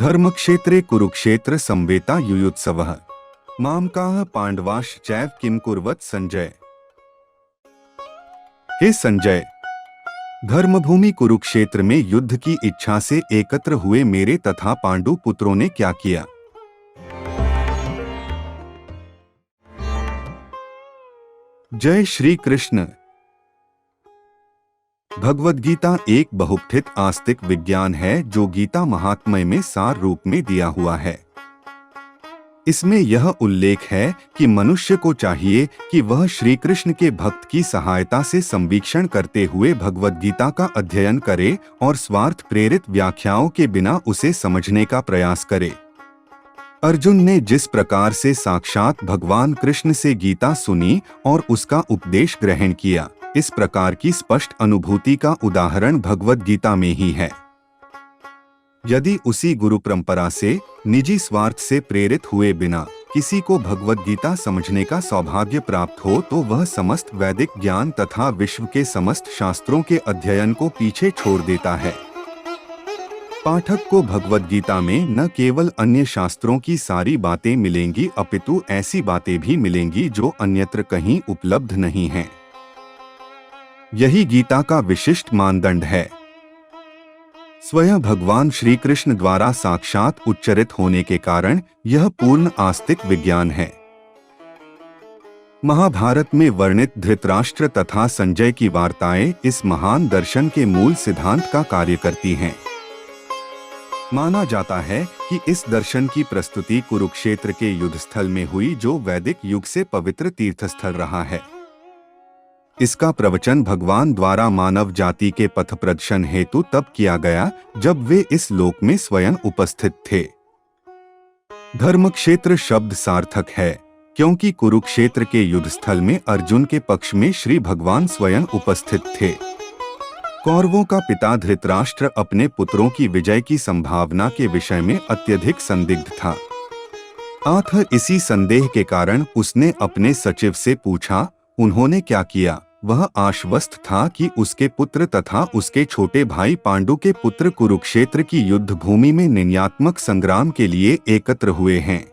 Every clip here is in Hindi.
धर्मक्षेत्रे कुरुक्षेत्र संवेता युयुत्सवः मामकाः पांडवाश्चैव किम कुर्वत संजय। हे संजय, धर्मभूमि कुरुक्षेत्र में युद्ध की इच्छा से एकत्र हुए मेरे तथा पांडु पुत्रों ने क्या किया। जय श्री कृष्ण। भगवद गीता एक बहुपठित आस्तिक विज्ञान है जो गीता महात्म्य में सार रूप में दिया हुआ है। इसमें यह उल्लेख है कि मनुष्य को चाहिए कि वह श्री कृष्ण के भक्त की सहायता से संवीक्षण करते हुए भगवद गीता का अध्ययन करे और स्वार्थ प्रेरित व्याख्याओं के बिना उसे समझने का प्रयास करे। अर्जुन ने जिस प्रकार से साक्षात भगवान कृष्ण से गीता सुनी और उसका उपदेश ग्रहण किया, इस प्रकार की स्पष्ट अनुभूति का उदाहरण भगवद गीता में ही है। यदि उसी गुरु परंपरा से निजी स्वार्थ से प्रेरित हुए बिना किसी को भगवद गीता समझने का सौभाग्य प्राप्त हो तो वह समस्त वैदिक ज्ञान तथा विश्व के समस्त शास्त्रों के अध्ययन को पीछे छोड़ देता है। पाठक को भगवद गीता में न केवल अन्य शास्त्रों की सारी बातें मिलेंगी अपितु ऐसी बातें भी मिलेंगी जो अन्यत्र कहीं उपलब्ध नहीं हैं। यही गीता का विशिष्ट मानदंड है। स्वयं भगवान श्री कृष्ण द्वारा साक्षात उच्चरित होने के कारण यह पूर्ण आस्तिक विज्ञान है। महाभारत में वर्णित धृतराष्ट्र तथा संजय की वार्ताएं इस महान दर्शन के मूल सिद्धांत का कार्य करती हैं। माना जाता है कि इस दर्शन की प्रस्तुति कुरुक्षेत्र के युद्धस्थल में हुई जो वैदिक युग से पवित्र तीर्थस्थल रहा है। इसका प्रवचन भगवान द्वारा मानव जाति के पथ प्रदर्शन हेतु तब किया गया जब वे इस लोक में स्वयं उपस्थित थे। धर्मक्षेत्र शब्द सार्थक है क्योंकि कुरुक्षेत्र के युद्धस्थल में अर्जुन के पक्ष में श्री भगवान स्वयं उपस्थित थे। कौरवों का पिता धृतराष्ट्र अपने पुत्रों की विजय की संभावना के विषय में अत्यधिक संदिग्ध था। अतः इसी संदेह के कारण उसने अपने सचिव से पूछा, उन्होंने क्या किया। वह आश्वस्त था कि उसके पुत्र तथा उसके छोटे भाई पांडु के पुत्र कुरुक्षेत्र की युद्ध भूमि में निर्णयात्मक संग्राम के लिए एकत्र हुए हैं।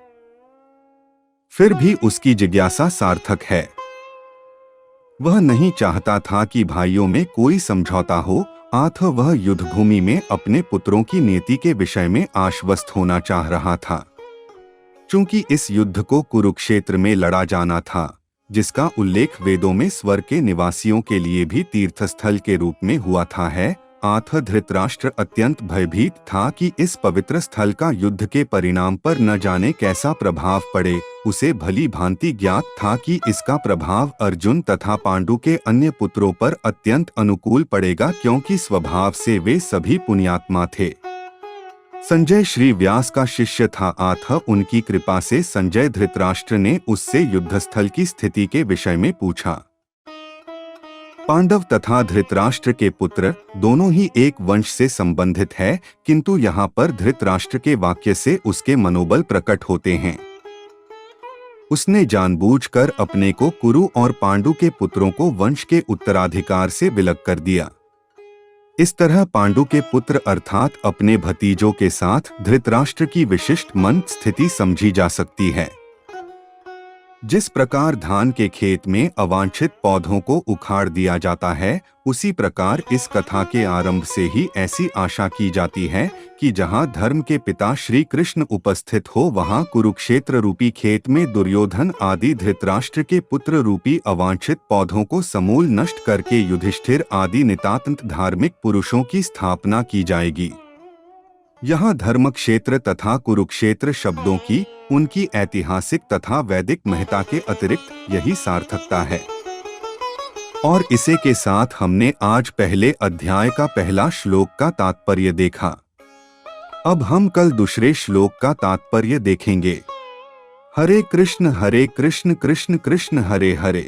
फिर भी उसकी जिज्ञासा सार्थक है। वह नहीं चाहता था कि भाइयों में कोई समझौता हो, अतः वह युद्ध भूमि में अपने पुत्रों की नीति के विषय में आश्वस्त होना चाह रहा था। चूंकि इस युद्ध को कुरुक्षेत्र में लड़ा जाना था, जिसका उल्लेख वेदों में स्वर्ग के निवासियों के लिए भी तीर्थस्थल के रूप में हुआ था है, अतः धृतराष्ट्र अत्यंत भयभीत था कि इस पवित्र स्थल का युद्ध के परिणाम पर न जाने कैसा प्रभाव पड़े। उसे भली भांति ज्ञात था कि इसका प्रभाव अर्जुन तथा पांडु के अन्य पुत्रों पर अत्यंत अनुकूल पड़ेगा क्योंकि स्वभाव से वे सभी पुण्यात्मा थे। संजय श्री व्यास का शिष्य था, अतः उनकी कृपा से संजय धृतराष्ट्र ने उससे युद्धस्थल की स्थिति के विषय में पूछा। पांडव तथा धृतराष्ट्र के पुत्र दोनों ही एक वंश से संबंधित है, किंतु यहाँ पर धृतराष्ट्र के वाक्य से उसके मनोबल प्रकट होते हैं। उसने जानबूझकर अपने को कुरु और पांडु के पुत्रों को वंश के उत्तराधिकार से विलग कर दिया। इस तरह पांडु के पुत्र अर्थात अपने भतीजों के साथ धृतराष्ट्र की विशिष्ट मन स्थिति समझी जा सकती है। जिस प्रकार धान के खेत में अवांछित पौधों को उखाड़ दिया जाता है, उसी प्रकार इस कथा के आरंभ से ही ऐसी आशा की जाती है कि जहां धर्म के पिता श्री कृष्ण उपस्थित हो, वहां कुरुक्षेत्र रूपी खेत में दुर्योधन आदि धृतराष्ट्र के पुत्र रूपी अवांछित पौधों को समूल नष्ट करके युधिष्ठिर आदि नितांत धार्मिक पुरुषों की स्थापना की जाएगी। यहाँ धर्मक्षेत्र तथा कुरुक्षेत्र शब्दों की उनकी ऐतिहासिक तथा वैदिक महत्ता के अतिरिक्त यही सार्थकता है। और इसे के साथ हमने आज पहले अध्याय का पहला श्लोक का तात्पर्य देखा। अब हम कल दूसरे श्लोक का तात्पर्य देखेंगे। हरे कृष्ण कृष्ण कृष्ण हरे हरे,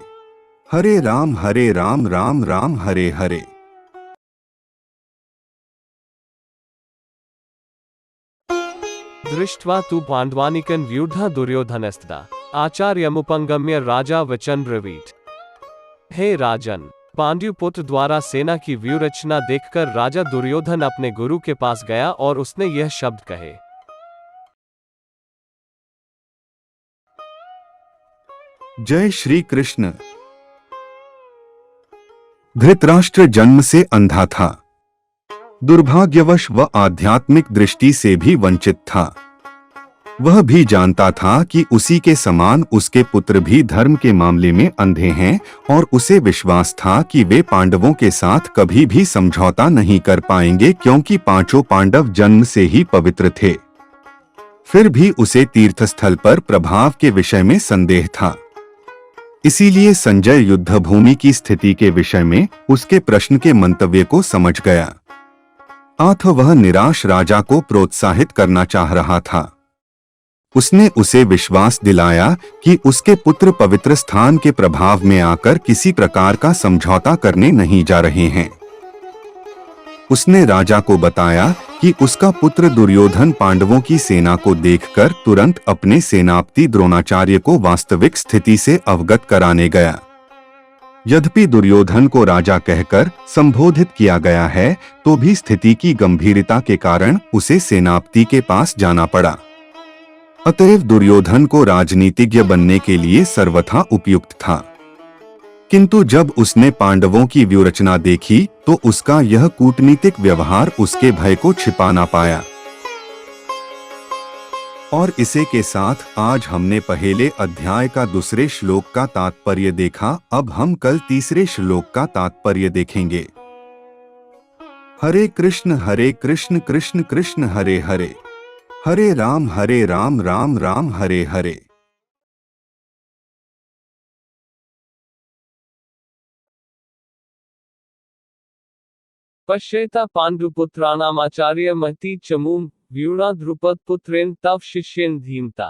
हरे राम राम राम हरे हरे। दृष्ट्वा तु पाण्डवानीकं व्यूढा दुर्योधनस्तदा आचार्यमुपंगम्य राजा वचन ब्रवीत। हे राजन, पांडुपुत्र द्वारा सेना की व्यूह रचना देखकर राजा दुर्योधन अपने गुरु के पास गया और उसने यह शब्द कहे। जय श्री कृष्ण। धृतराष्ट्र जन्म से अंधा था। दुर्भाग्यवश वह आध्यात्मिक दृष्टि से भी वंचित था। वह भी जानता था कि उसी के समान उसके पुत्र भी धर्म के मामले में अंधे हैं और उसे विश्वास था कि वे पांडवों के साथ कभी भी समझौता नहीं कर पाएंगे, क्योंकि पांचों पांडव जन्म से ही पवित्र थे। फिर भी उसे तीर्थस्थल पर प्रभाव के विषय में संदेह था। इसीलिए संजय युद्धभूमि की स्थिति के विषय में उसके प्रश्न के मंतव्य को समझ गया। अतः वह निराश राजा को प्रोत्साहित करना चाह रहा था। उसने उसे विश्वास दिलाया कि उसके पुत्र पवित्र स्थान के प्रभाव में आकर किसी प्रकार का समझौता करने नहीं जा रहे हैं। उसने राजा को बताया कि उसका पुत्र दुर्योधन पांडवों की सेना को देखकर तुरंत अपने सेनापति द्रोणाचार्य को वास्तविक स्थिति से अवगत कराने गया। यद्यपि दुर्योधन को राजा कहकर संबोधित किया गया है, तो भी स्थिति की गंभीरता के कारण उसे सेनापति के पास जाना पड़ा। अतएव दुर्योधन को राजनीतिज्ञ बनने के लिए सर्वथा उपयुक्त था। किंतु जब उसने पांडवों की व्यूहरचना देखी तो उसका यह कूटनीतिक व्यवहार उसके भय को छिपा ना पाया। और इसे के साथ आज हमने पहले अध्याय का दूसरे श्लोक का तात्पर्य देखा। अब हम कल तीसरे श्लोक का तात्पर्य देखेंगे। हरे कृष्ण कृष्ण कृष्ण हरे हरे, हरे राम राम राम हरे हरे। पश्येता पांडुपुत्राणामाचार्य महती चमूम व्यूणा द्रुपद पुत्रेण तव शिष्येन धीमता।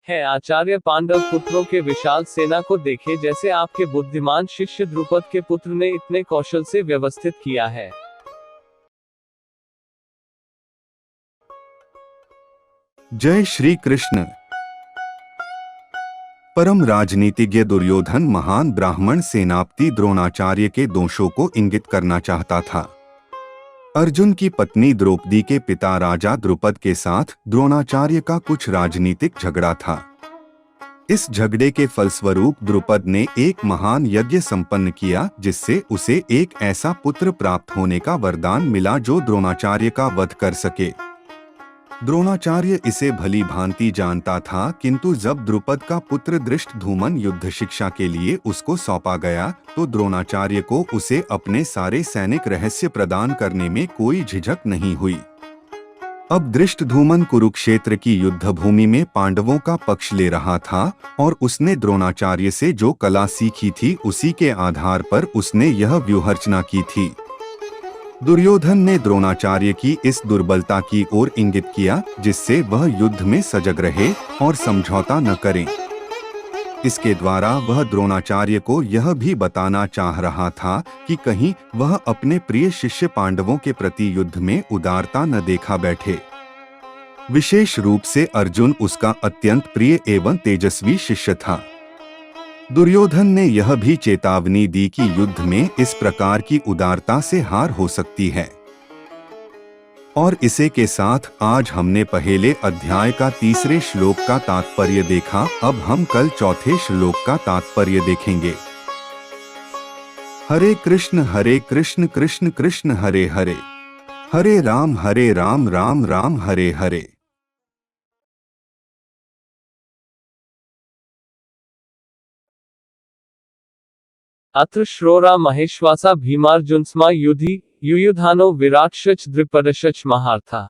है आचार्य पांडव पुत्रों के विशाल सेना को देखे, जैसे आपके बुद्धिमान शिष्य द्रुपद के पुत्र ने इतने कौशल से व्यवस्थित किया है। जय श्री कृष्ण। परम राजनीतिज्ञ दुर्योधन महान ब्राह्मण सेनापति द्रोणाचार्य के दोषों को इंगित करना चाहता था। अर्जुन की पत्नी द्रौपदी के पिता राजा द्रुपद के साथ द्रोणाचार्य का कुछ राजनीतिक झगड़ा था। इस झगड़े के फलस्वरूप द्रुपद ने एक महान यज्ञ संपन्न किया, जिससे उसे एक ऐसा पुत्र प्राप्त होने का वरदान मिला जो द्रोणाचार्य का वध कर सके। द्रोणाचार्य इसे भली भांति जानता था, किंतु जब द्रुपद का पुत्र धृष्टद्युम्न युद्ध शिक्षा के लिए उसको सौंपा गया तो द्रोणाचार्य को उसे अपने सारे सैनिक रहस्य प्रदान करने में कोई झिझक नहीं हुई। अब धृष्टद्युम्न कुरुक्षेत्र की युद्धभूमि में पांडवों का पक्ष ले रहा था और उसने द्रोणाचार्य से जो कला सीखी थी उसी के आधार पर उसने यह व्यूहरचना की थी। दुर्योधन ने द्रोणाचार्य की इस दुर्बलता की ओर इंगित किया, जिससे वह युद्ध में सजग रहे और समझौता न करें। इसके द्वारा वह द्रोणाचार्य को यह भी बताना चाह रहा था कि कहीं वह अपने प्रिय शिष्य पांडवों के प्रति युद्ध में उदारता न देखा बैठे। विशेष रूप से अर्जुन उसका अत्यंत प्रिय एवं तेजस्वी शिष्य था। दुर्योधन ने यह भी चेतावनी दी कि युद्ध में इस प्रकार की उदारता से हार हो सकती है। और इसे के साथ आज हमने पहले अध्याय का तीसरे श्लोक का तात्पर्य देखा। अब हम कल चौथे श्लोक का तात्पर्य देखेंगे। हरे कृष्ण कृष्ण कृष्ण हरे हरे, हरे राम राम राम हरे हरे। अत्र श्रोरा महेश्वासा भीमार्जुनस्मा युधि युयुधानो विराटशच द्रुपदशच महार्था।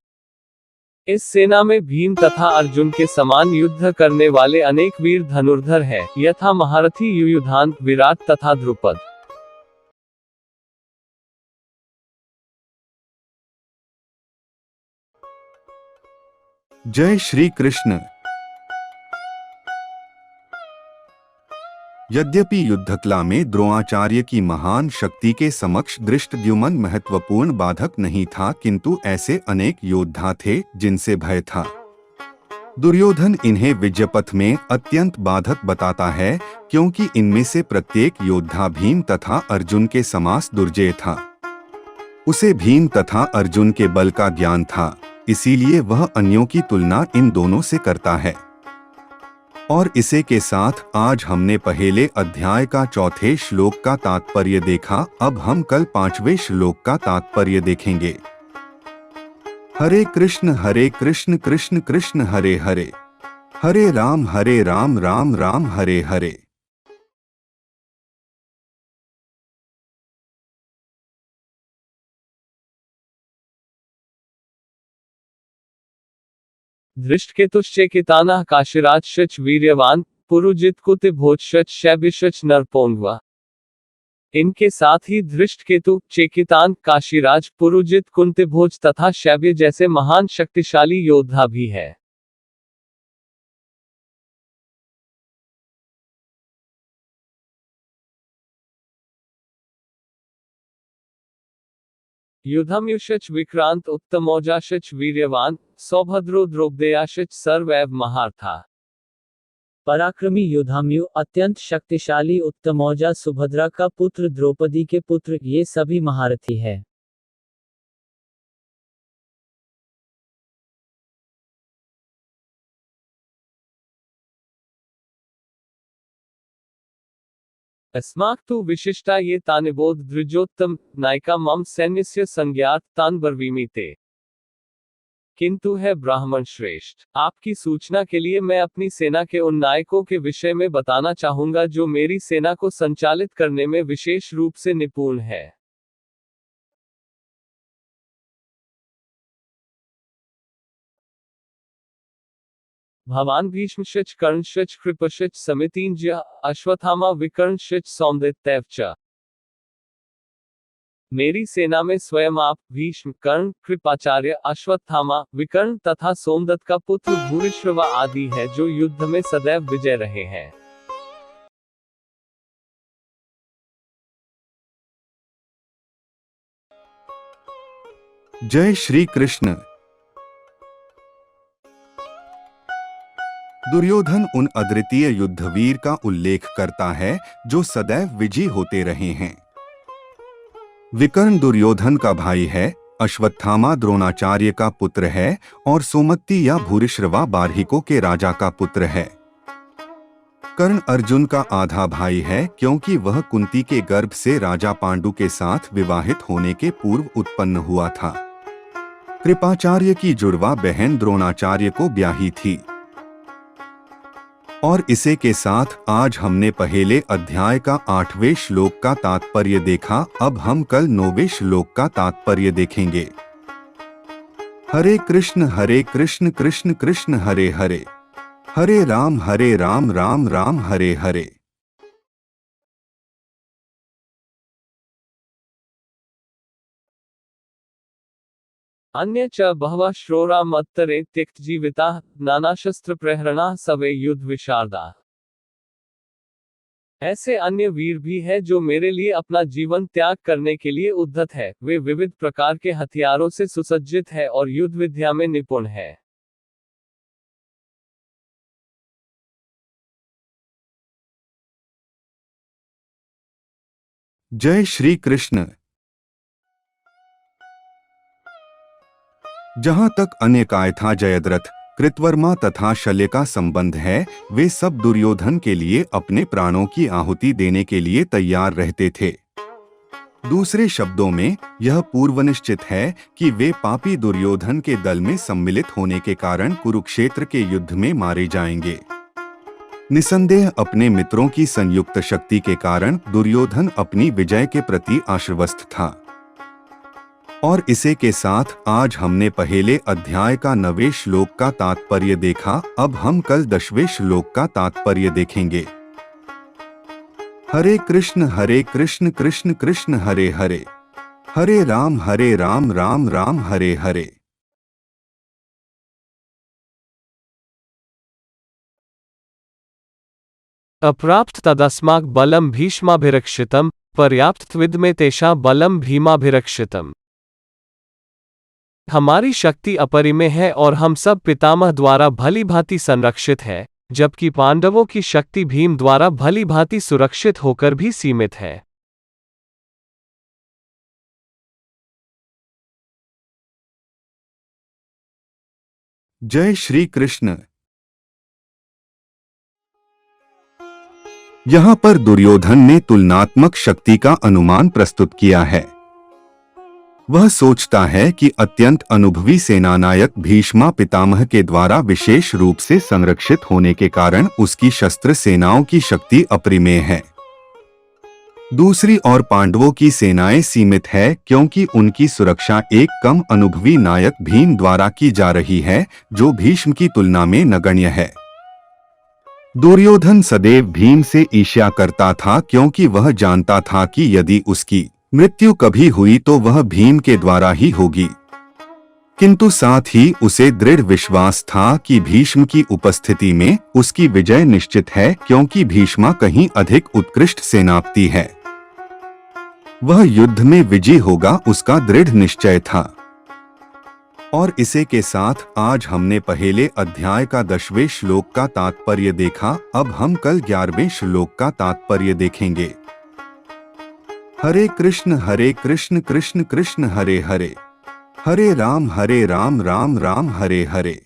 इस सेना में भीम तथा अर्जुन के समान युद्ध करने वाले अनेक वीर धनुर्धर है, यथा महारथी युयुधान, विराट तथा द्रुपद। जय श्री कृष्ण। यद्यपि युद्धकला में द्रोणाचार्य की महान शक्ति के समक्ष धृष्टद्युम्न महत्वपूर्ण बाधक नहीं था, किंतु ऐसे अनेक योद्धा थे जिनसे भय था। दुर्योधन इन्हें विजयपथ में अत्यंत बाधक बताता है, क्योंकि इनमें से प्रत्येक योद्धा भीम तथा अर्जुन के समास दुर्जय था। उसे भीम तथा अर्जुन के बल का ज्ञान था, इसीलिए वह अन्यों की तुलना इन दोनों से करता है। और इसे के साथ आज हमने पहले अध्याय का चौथे श्लोक का तात्पर्य देखा। अब हम कल 5वें श्लोक का तात्पर्य देखेंगे। हरे कृष्ण कृष्ण कृष्ण हरे हरे, हरे राम राम राम हरे हरे। दृष्टकेतुश्चेकितानः काशीराजश्च वीर्यवान पुरुजित कुति भोजश्च शैबिश्च नरपोंगवा। इनके साथ ही धृष्टकेतु, चेकितान, काशीराज, पुरुजित, कुंतिभोज तथा शैब्य जैसे महान शक्तिशाली योद्धा भी है। युधमयुषच विक्रांत उत्तमौजाशच वीर्यवान सौभद्रो द्रौपदेयाशच सर्व एव महार्था। पराक्रमी युधामयु, अत्यंत शक्तिशाली उत्तमौजा, सुभद्रा का पुत्र, द्रौपदी के पुत्र, ये सभी महारथी है। अस्माक तु विशिष्टा ये तानिबोध द्विजोत्तम नायिका मम सैन्यस्य संज्ञात तान बर्वीमि ते। किंतु है ब्राह्मण श्रेष्ठ, आपकी सूचना के लिए मैं अपनी सेना के उन नायकों के विषय में बताना चाहूंगा जो मेरी सेना को संचालित करने में विशेष रूप से निपुण है। भवान भीष्मश्च कर्णश्च कृपश्च समितिंज्य अश्वत्थामा विकर्णश्च सौंदित्यैव च। मेरी सेना में स्वयं आप, भीष्म, कर्ण, कृपाचार्य, अश्वत्थामा, विकर्ण तथा सोमदत्त का पुत्र भूरिश्रवा आदि है जो युद्ध में सदैव विजय रहे हैं। जय श्री कृष्ण। दुर्योधन उन अद्वितीय युद्धवीर का उल्लेख करता है जो सदैव विजयी होते रहे हैं। विकर्ण दुर्योधन का भाई है, अश्वत्थामा द्रोणाचार्य का पुत्र है और सोमत्ती या भूरिश्रवा बार्हिकों के राजा का पुत्र है। कर्ण अर्जुन का आधा भाई है क्योंकि वह कुंती के गर्भ से राजा पांडु के साथ विवाहित होने के पूर्व उत्पन्न हुआ था। कृपाचार्य की जुड़वा बहन द्रोणाचार्य को ब्याही थी। और इसे के साथ आज हमने पहले अध्याय का 8वें श्लोक का तात्पर्य देखा। अब हम कल 9वें श्लोक का तात्पर्य देखेंगे। हरे कृष्ण कृष्ण कृष्ण हरे हरे, हरे राम राम राम हरे हरे। अन्य च बहवः श्रोरा मत्तरे त्यक्त जीविता नानाशस्त्र प्रहरणा सवे युद्ध विशारदा। ऐसे अन्य वीर भी है जो मेरे लिए अपना जीवन त्याग करने के लिए उद्धत है। वे विविध प्रकार के हथियारों से सुसज्जित है और युद्ध विद्या में निपुण है। जय श्री कृष्ण। जहाँ तक अनेकायथा, जयद्रथ, कृतवर्मा तथा शल्य का संबंध है, वे सब दुर्योधन के लिए अपने प्राणों की आहुति देने के लिए तैयार रहते थे। दूसरे शब्दों में यह पूर्वनिश्चित है कि वे पापी दुर्योधन के दल में सम्मिलित होने के कारण कुरुक्षेत्र के युद्ध में मारे जाएंगे। निसंदेह अपने मित्रों की संयुक्त शक्ति के कारण दुर्योधन अपनी विजय के प्रति आश्वस्त था। और इसे के साथ आज हमने पहले अध्याय का 9वें श्लोक का तात्पर्य देखा। अब हम कल 10वें श्लोक का तात्पर्य देखेंगे। हरे कृष्ण कृष्ण कृष्ण हरे हरे, हरे राम राम राम हरे हरे। अप्राप्त तदस्माक बलम भीष्माभिरक्षितम पर्याप्त त्विदमे तेषा बलम भीमाभिरक्षितम। हमारी शक्ति अपरिमेय है और हम सब पितामह द्वारा भली भांति संरक्षित है, जबकि पांडवों की शक्ति भीम द्वारा भली भांति सुरक्षित होकर भी सीमित है। जय श्री कृष्ण। यहाँ पर दुर्योधन ने तुलनात्मक शक्ति का अनुमान प्रस्तुत किया है। वह सोचता है कि अत्यंत अनुभवी सेनानायक भीष्मा पितामह के द्वारा विशेष रूप से संरक्षित होने के कारण उसकी शस्त्र सेनाओं की शक्ति अपरिमेय है। दूसरी ओर पांडवों की सेनाएं सीमित है क्योंकि उनकी सुरक्षा एक कम अनुभवी नायक भीम द्वारा की जा रही है, जो भीष्म की तुलना में नगण्य है। दुर्योधन सदैव भीम से ईर्ष्या करता था क्योंकि वह जानता था कि यदि उसकी मृत्यु कभी हुई तो वह भीम के द्वारा ही होगी, किंतु साथ ही उसे दृढ़ विश्वास था कि भीष्म की उपस्थिति में उसकी विजय निश्चित है क्योंकि भीष्मा कहीं अधिक उत्कृष्ट सेनापति है। वह युद्ध में विजयी होगा, उसका दृढ़ निश्चय था। और इसे के साथ आज हमने पहले अध्याय का 10वें श्लोक का तात्पर्य देखा। अब हम कल 11वें श्लोक का तात्पर्य देखेंगे। हरे कृष्ण कृष्ण कृष्ण हरे हरे, हरे राम राम राम हरे हरे।